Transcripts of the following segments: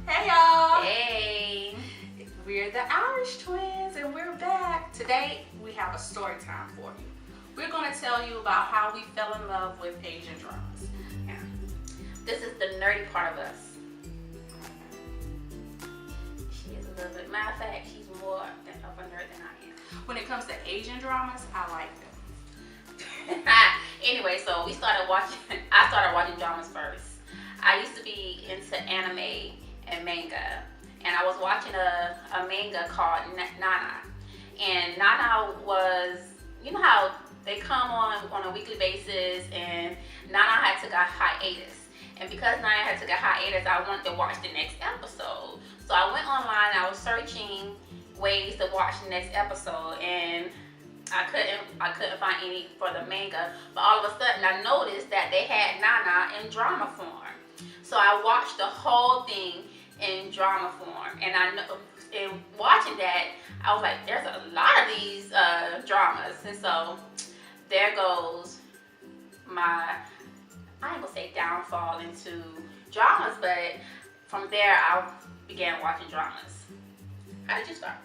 Hey y'all! Hey! We're the Irish twins and we're back. Today we have a story time for you. We're going to tell you about how we fell in love with Asian dramas. Yeah. This is the nerdy part of us. She is a little bit, matter of fact, she's more of a nerd than I am. When it comes to Asian dramas, I like them. Anyway, so I started watching dramas first. I used to be into anime and manga, and I was watching a manga called Nana. And Nana was, you know how they come on a weekly basis, and Nana had took a hiatus. And because Nana had took a hiatus, I wanted to watch the next episode. So I went online, I was searching ways to watch the next episode, and I couldn't find any for the manga, but all of a sudden I noticed that they had Nana in drama form. So I watched the whole thing in drama form, and in watching that, I was like, there's a lot of these dramas, and so there goes my, I ain't gonna say downfall into dramas, but from there I began watching dramas. How did you start?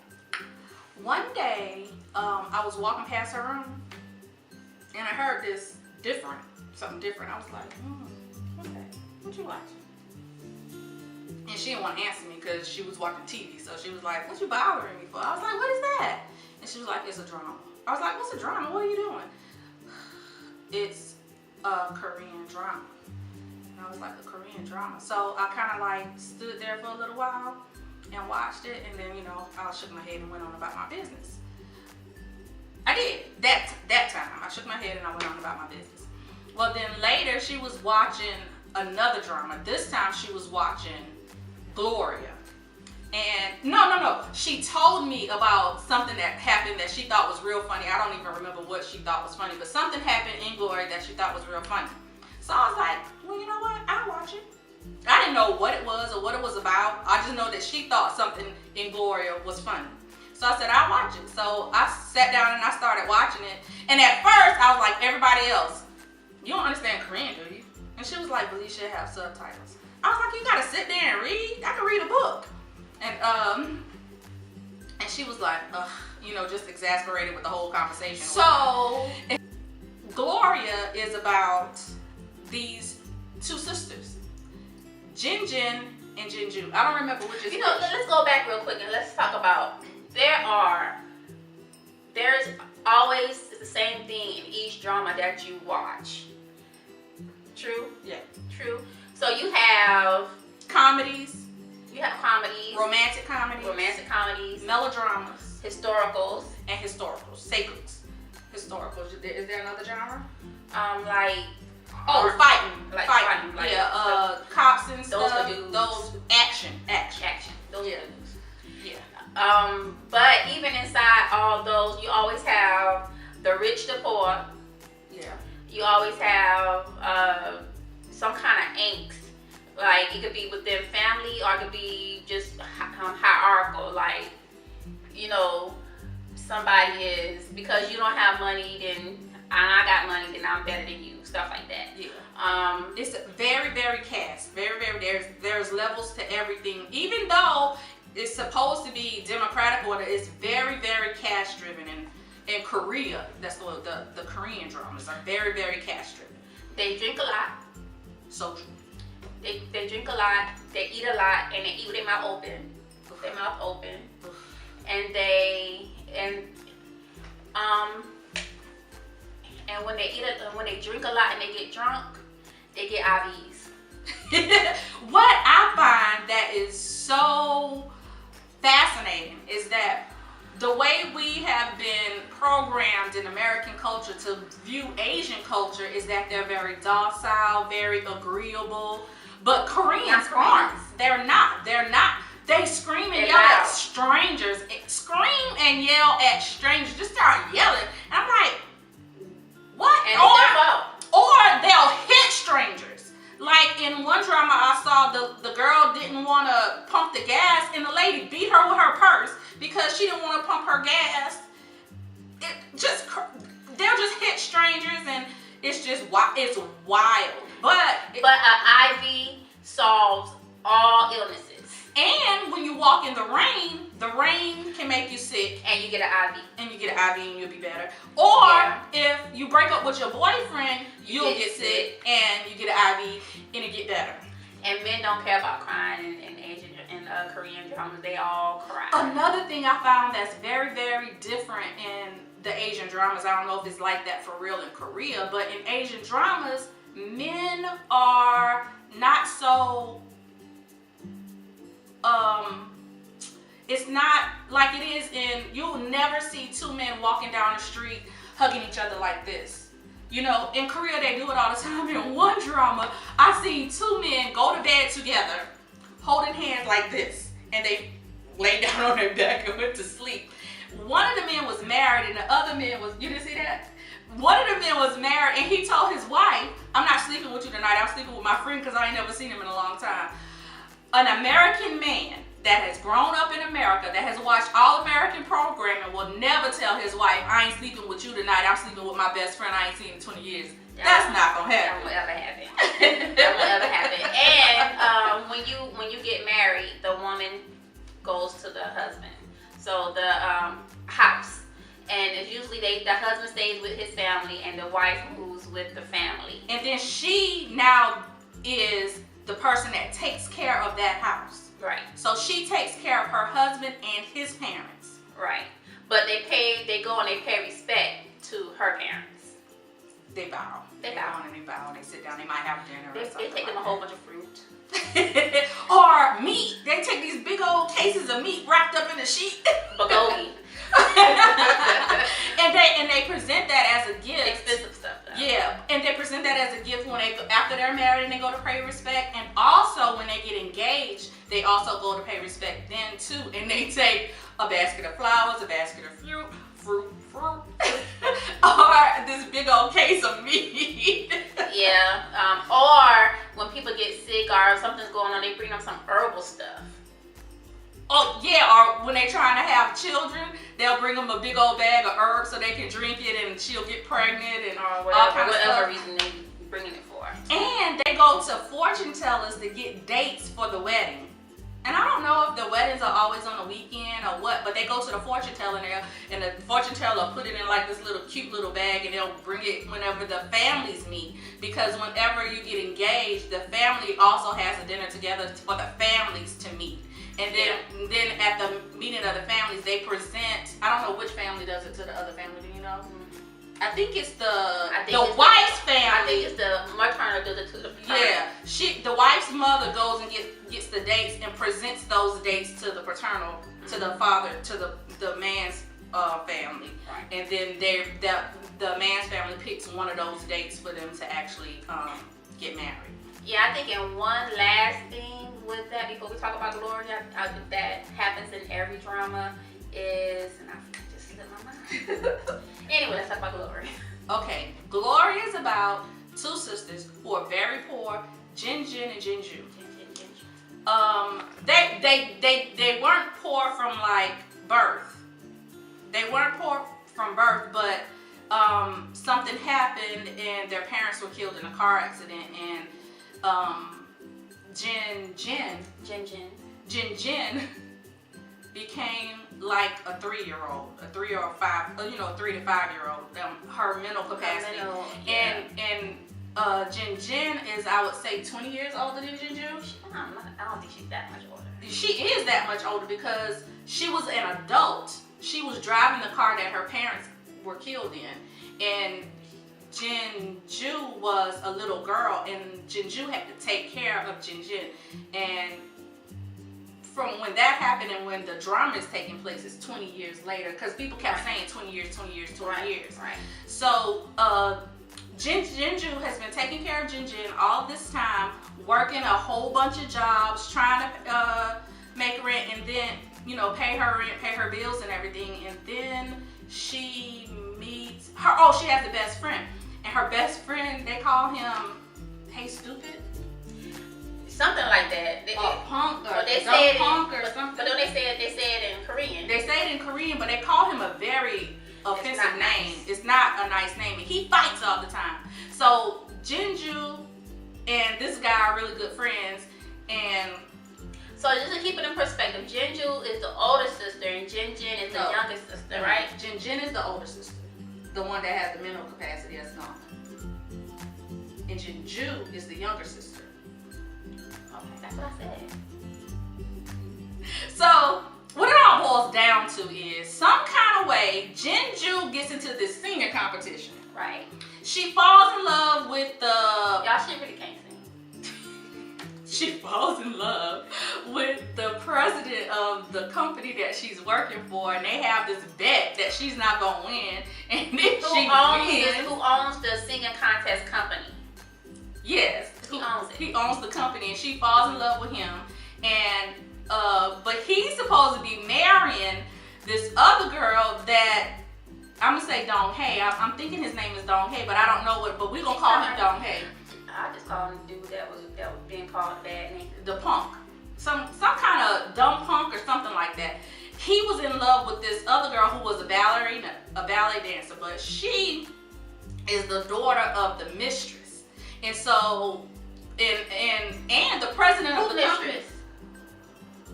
One day, I was walking past her room, and I heard something different. I was like, okay, what you watching? And she didn't want to answer me because she was watching TV. So she was like, what you bothering me for? I was like, what is that? And she was like, it's a drama. I was like, what's a drama? What are you doing? It's a Korean drama. And I was like, a Korean drama. So I kind of like stood there for a little while and watched it, and then, I shook my head and went on about my business. I did. That time. I shook my head and I went on about my business. Well, then later she was watching another drama. This time she was watching Gloria. And no. She told me about something that happened that she thought was real funny. I don't even remember what she thought was funny, but something happened in Gloria that she thought was real funny. So I was like, well, you know what? I'll watch it. I didn't know what it was or what it was about. I just know that she thought something in Gloria was funny. So I said, I'll watch it. So I sat down and I started watching it. And at first, I was like everybody else, you don't understand Korean, do you? And she was like, but you should have subtitles. I was like, you gotta sit there and read? I can read a book. And she was like, just exasperated with the whole conversation. So Gloria is about these two sisters, Jin and Jinju. I don't remember which is which. Let's go back real quick and let's talk about, there's always the same thing in each drama that you watch. True? Yeah. True. So you have comedies, romantic comedies, melodramas, historicals, and historicals. Sacreds. Historicals. Is there another genre? Fighting. Cops and stuff. Those action. Those dudes. Yeah. But even inside all those, you always have the rich, the poor. Yeah. You always have some kind of angst. Like, it could be within family, or it could be just hierarchical. Like, somebody is, because you don't have money, then I got money, then I'm better than you. Stuff like that. Yeah. It's very, very caste. Very, very. There's levels to everything. Even though it's supposed to be democratic order, it's very, very caste driven. And in Korea, that's the Korean dramas are very, very caste driven. They drink a lot. So true. They drink a lot. They eat a lot, and they eat with their mouth open. And when they drink a lot and they get drunk, they get IVs. What I find that is so fascinating is that the way we have been programmed in American culture to view Asian culture is that they're very docile, very agreeable, but Koreans aren't. They're not. They scream and yell at strangers. Scream and yell at strangers. Just start yelling. And I'm like, what? Or they'll hit strangers. Like in one drama I saw, the girl didn't want to pump the gas, and the lady beat her with her purse because she didn't want to pump her gas. They'll just hit strangers, and it's wild. But an IV solves all illnesses. And when you walk in the rain can make you sick. And you get an IV. And you get an IV and you'll be better. Or if you break up with your boyfriend, you'll get sick and you get an IV and it get better. And men don't care about crying in Asian and Korean dramas. They all cry. Another thing I found that's very, very different in the Asian dramas, I don't know if it's like that for real in Korea, but in Asian dramas, men are not so, it's not like it is you'll never see two men walking down the street hugging each other like this. You know, in Korea they do it all the time. In one drama, I seen two men go to bed together, holding hands like this, and they lay down on their back and went to sleep. One of the men was married and the other man was, you didn't see that? One of the men was married and he told his wife, I'm not sleeping with you tonight, I'm sleeping with my friend because I ain't never seen him in a long time. An American man that has grown up in America, that has watched all American programming, will never tell his wife, I ain't sleeping with you tonight, I'm sleeping with my best friend I ain't seen in 20 years. That's not gonna happen. That won't ever happen. That won't ever happen. And when you get married, the woman goes to the husband. So the house. And it's usually the husband stays with his family and the wife moves with the family. And then she now is the person that takes care of that house. Right. So she takes care of her husband and his parents. Right. But they go and they pay respect to her parents. They bow. They bow. And they bow. They sit down. They might have dinner. They take them a whole bunch of fruit. Or meat. They take these big old cases of meat wrapped up in a sheet. Bulgogi. and they present that as a gift. Expensive stuff though. Yeah, and they present that as a gift when after they're married and they go to pay respect, and also when they get engaged, they also go to pay respect then too, and they take a basket of flowers, a basket of fruit, or this big old case of meat. Yeah, or when people get sick or something's going on, they bring them some herbal stuff. Oh yeah, or when they're trying to have children, they'll bring them a big old bag of herbs so they can drink it and she'll get pregnant and whatever reason they bringing it for. And they go to fortune tellers to get dates for the wedding. And I don't know if the weddings are always on the weekend or what, but they go to the fortune teller and the fortune teller will put it in like this little cute little bag and they'll bring it whenever the families meet. Because whenever you get engaged, the family also has a dinner together for the families to meet. And then at the meeting of the families, they present, I don't know which family does it to the other family, do you know? I think it's the wife's family. I think it's the maternal does it to the paternal. Yeah, the wife's mother goes and gets the dates and presents those dates to the paternal, to the father, to the man's family. Right. And then the man's family picks one of those dates for them to actually get married. Yeah, I think in one last thing with that, before we talk about Gloria, that happens in every drama is, and I just slipped my mind. Anyway, let's talk about Gloria. Okay, Gloria is about two sisters who are very poor, Jin and Jinju. They weren't poor from like birth. They weren't poor from birth, but something happened and their parents were killed in a car accident, and Jin became like a 3-year-old, a 3 to 5 year old. Her mental capacity, and Jin is, I would say, 20 years older than Jinju. I don't think she's that much older. She is that much older because she was an adult. She was driving the car that her parents were killed in, and Jinju was a little girl, and Jinju had to take care of Jin. And from when that happened and when the drama is taking place, it's 20 years later, because people kept saying 20 years. Right. So Jinju has been taking care of Jin all this time, working a whole bunch of jobs, trying to make rent, and then pay her rent, pay her bills and everything. And then she meets her. Oh, she has a best friend. And her best friend, they call him, hey, stupid? Something like that. Punk or punk or something. But they say it in Korean. They say it in Korean, but they call him a very offensive name. Nice. It's not a nice name. And he fights all the time. So Jinju and this guy are really good friends. And So just to keep it in perspective, Jinju is the older sister and Jin is the youngest sister, right? Jin is the older sister, the one that has the mental capacity that's gone. And Jinju is the younger sister. Okay, that's what I said. So what it all boils down to is some kind of way Jinju gets into this singing competition. Right. She falls in love with the. Y'all shit really can't sing. She falls in love with the president of the company that she's working for, and they have this bet that she's not gonna win. And if Who owns the singing contest company? Yes, he owns it. He owns the company, and she falls in love with him. And but he's supposed to be marrying this other girl that I'm gonna say Dong Hae. I'm thinking his name is Dong Hae, but I don't know what. But we're gonna call him Dong Hae. I just call him the dude that was being called a bad name. The punk, some kind of dumb punk or something like that. He was in love with this other girl who was a ballerina, a ballet dancer, but she is the daughter of the mistress, and so and the president of the company.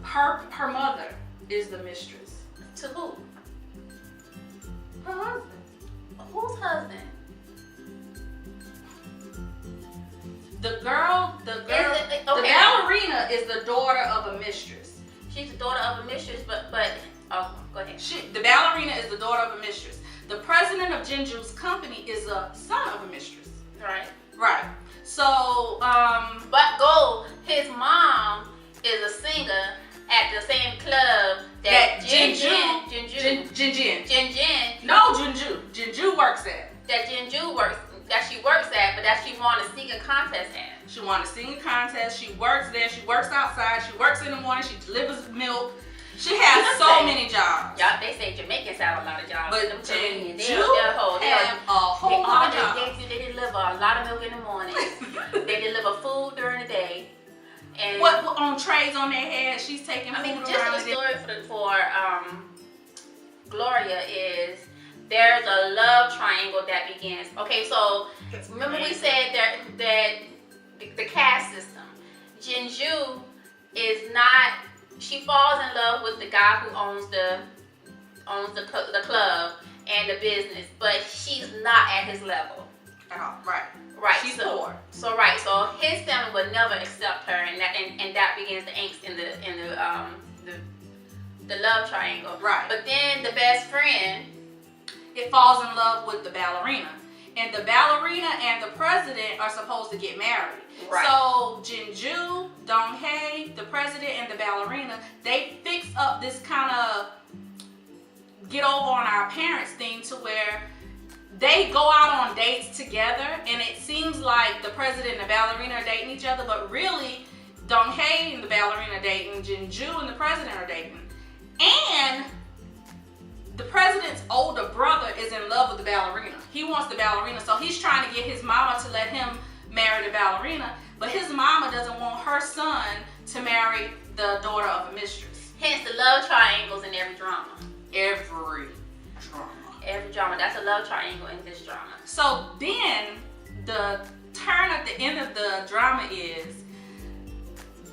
Her mother is the mistress. To who? Her husband. Whose husband? The girl, okay. the ballerina is the daughter of a mistress. She's the daughter of a mistress, but oh, go ahead. The ballerina is the daughter of a mistress. The president of Jinju's company is a son of a mistress. Right. Right. So, but his mom is a singer at the same club that Jinju. No, Jinju works at. That she works at, but that she won a singing contest at. She won a singing contest. She works there. She works outside. She works in the morning. She delivers milk. She has so many jobs. Y'all, they say Jamaicans have a lot of jobs. But Jinju they have a whole lot of jobs. They deliver a lot of milk in the morning. They deliver food during the day. And what on trays on their head? She's taking food around. Just the story for Gloria is there's a love triangle that begins. Okay, so remember we said that the caste system. Jinju is not. She falls in love with the guy who owns the club and the business, but she's not at his level. Oh, right. Right. She's poor. So his family would never accept her, and that begins the angst in the love triangle. Right. But then the best friend, it falls in love with the ballerina, and the ballerina and the president are supposed to get married. Right. So Jinju, Dong Hae, the president, and the ballerina, they fix up this kind of get over on our parents thing to where they go out on dates together, and it seems like the president and the ballerina are dating each other, but really Dong Hae and the ballerina are dating, Jinju and the president are dating. And the president's older brother is in love with the ballerina. He wants the ballerina, so he's trying to get his mama to let him marry the ballerina, but his mama doesn't want her son to marry the daughter of a mistress. Hence the love triangles in every drama. Every drama. That's a love triangle in this drama. So then the turn at the end of the drama is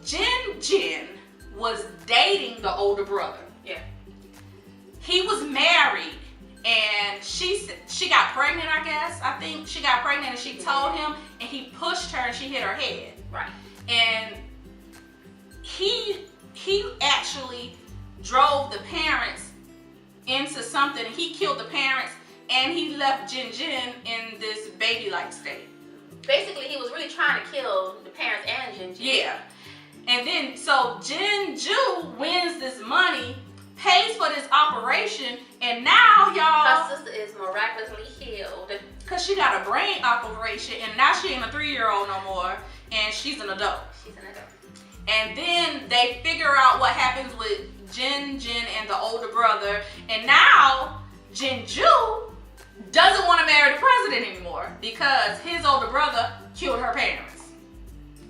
Jin was dating the older brother. Yeah. He was married, and she got pregnant, I guess. I think she got pregnant, and she told him, and he pushed her, and she hit her head. Right. And he actually drove the parents into something. He killed the parents, and he left Jin in this baby-like state. Basically, he was really trying to kill the parents and Jin. Yeah. And then, so Jinju wins this money, pays for this operation, and now y'all... Her sister is miraculously healed. Because she got a brain operation, and now she ain't a 3-year-old no more, and she's an adult. And then they figure out what happens with Jin and the older brother, and now Jinju doesn't want to marry the president anymore because his older brother killed her parents.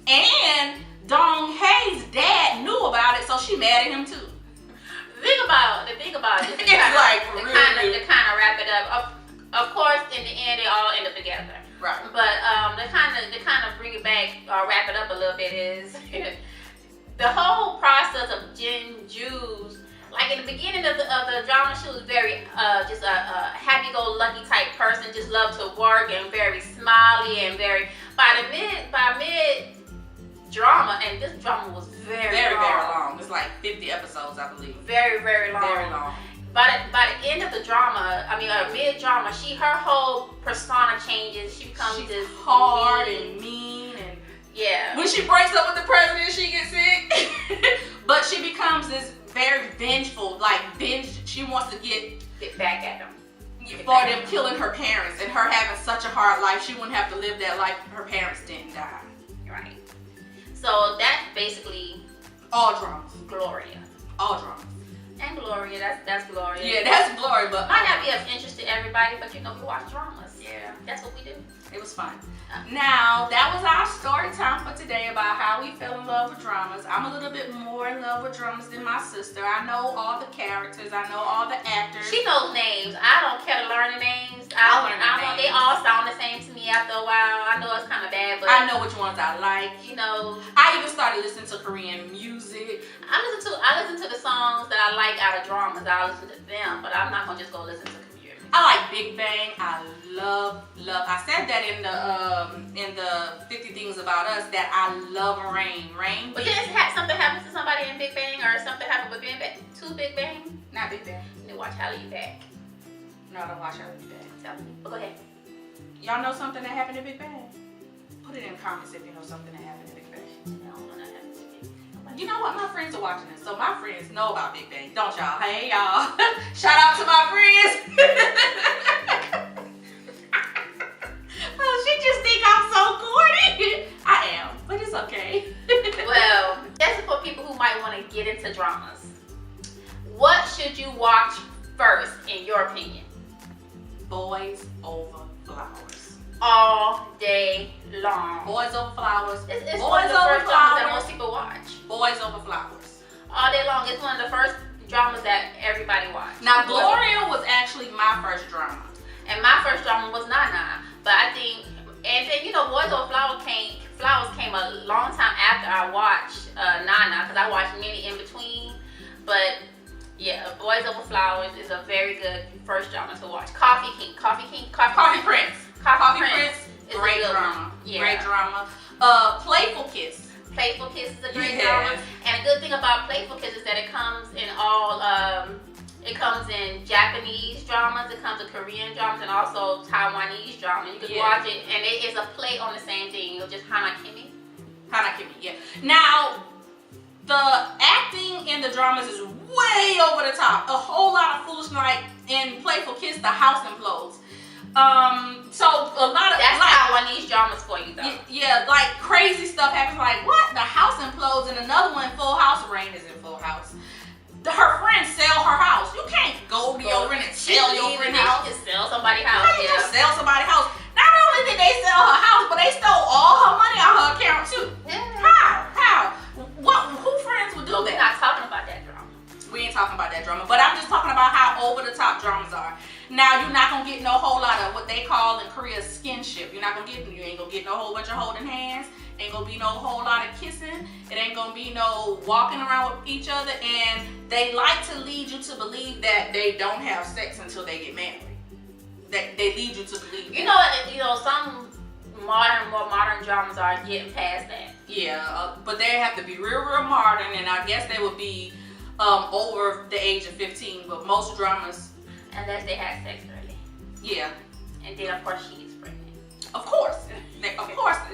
And Dong Hae's dad knew about it, so she mad at him too. The thing about it, it's like to kind of wrap it up. Of course, in the end, they all end up together. Right. But to kind of bring it back or wrap it up a little bit is the whole process of Jews, like in the beginning of the drama, she was very just a happy-go-lucky type person, just loved to work and very smiley and very. By mid drama, and this drama was very long. It's like 50 episodes, I believe. Very long. Very long. By the end of the drama, mid drama, her whole persona changes. She becomes this hard and mean and yeah. When she breaks up with the president, she gets sick. But she becomes this very vengeful, she wants to get back at them. For them killing her parents and her having such a hard life. She wouldn't have to live that life if her parents didn't die. Right. So that's basically all dramas. Gloria. All dramas. And Gloria, that's Gloria. Yeah, that's Gloria, but might not be of interest to everybody, but we watch dramas. Yeah. That's what we do. It was fun. Now, that was our story time for today about how we fell in love with dramas. I'm a little bit more in love with dramas than my sister. I know all the characters. I know all the actors. She knows names. I don't care to learn the names. I learn the names. They all sound the same to me after a while. I know it's kind of bad, but I know which ones I like. I even started listening to Korean music. I listen to the songs that I like out of dramas. I listen to them, but I'm not gonna just go listen to Korean music. I like Big Bang. I love. I said that in the 50 Things About Us that I love Rain. But didn't something happen to somebody in Big Bang, or something happened with Big Bang? To Big Bang? Not Big Bang. You need to watch How You Back. No, I don't watch How You Back. Tell me. But go ahead. Y'all know something that happened in Big Bang? Put it in the comments if you know something that happened in Big Bang. No, that happened to Big Bang. You know what? My friends are watching this, so my friends know about Big Bang, don't y'all? Hey, y'all. Shout out to my friends. Oh, she just think I'm so corny. I am, but it's okay. Well, that's for people who might want to get into dramas. What should you watch first, in your opinion? Boys Over Flowers. All day long. Boys Over Flowers. It's Boys one of the Over first Flowers. dramas that most people watch. Boys Over Flowers. All day long. It's one of the first dramas that everybody watched. Now, Gloria was actually my first drama. And my first drama was Nana. But I think, and then Boys Over Flowers came a long time after I watched Nana, because I watched many in between. But yeah, Boys Over Flowers is a very good first drama to watch. Coffee Prince. Coffee Prince. Great drama. Yeah. Great drama. Playful Kiss. Playful Kiss is a great drama. And a good thing about Playful Kiss is that it comes in it comes in Japanese dramas, it comes in Korean dramas, and also Taiwanese drama. You can watch it, and it is a play on the same thing. It's just Hana Kimi, yeah. Now, the acting in the dramas is way over the top. A whole lot of foolishness. Like in Playful Kiss, the house implodes. So a lot of Taiwanese dramas for you, though. Yeah, like crazy stuff happens. Like what? The house implodes, and another one, Full House. Rain is in Full House. Her friends sell her house. You can't go to your friend and sell your friend's house. You can sell somebody's house. How you just sell somebody's house? Not only did they sell her house, but they stole all her money out her account too. Yeah. How? Who friends would do We're that? not talking about that drama. We ain't talking about that drama, but I'm just talking about how over the top dramas are. Now you're not gonna get no whole lot of what they call in Korea skinship. You ain't gonna get no whole bunch of holding hands. Ain't gonna be no whole lot of kissing. It ain't gonna be no walking around with each other. And they like to lead you to believe that they don't have sex until they get married. That they lead you to believe. Some more modern dramas are getting past that. Yeah, but they have to be real modern, and I guess they would be over the age of 15. But most dramas, unless they had sex early. Yeah. And then of course she gets pregnant. Of course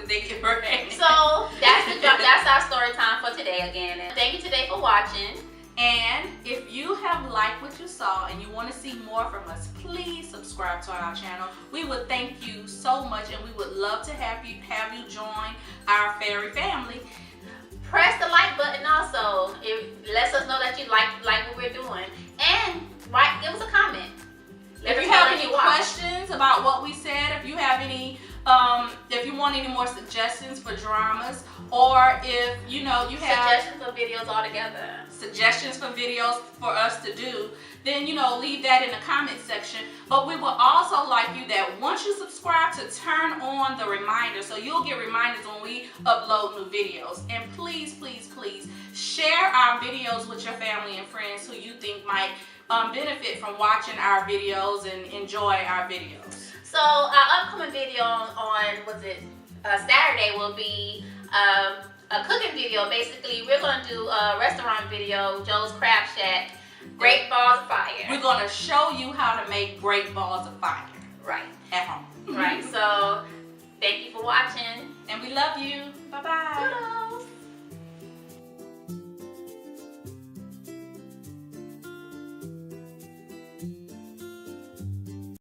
they get pregnant. So that's our story time for today again. And thank you today for watching. And if you have liked what you saw and you want to see more from us, please subscribe to our channel. We would thank you so much, and we would love to have you join our fairy family. Press the like button also. It lets us know that you like what we're doing. And give us a comment. If you have any questions about what we said, if you have any If you want any more suggestions for dramas, or if you have suggestions for videos altogether, suggestions for videos for us to do, then leave that in the comment section. But we would also like you that once you subscribe to turn on the reminder, so you'll get reminders when we upload new videos. And please, please, please share our videos with your family and friends who you think might benefit from watching our videos and enjoy our videos. So our upcoming video on Saturday will be a cooking video. Basically, we're going to do a restaurant video, Joe's Crab Shack, Great Balls of Fire. We're going to show you how to make great balls of fire. Right. At home. Right. So thank you for watching. And we love you. Bye-bye. Ta-da.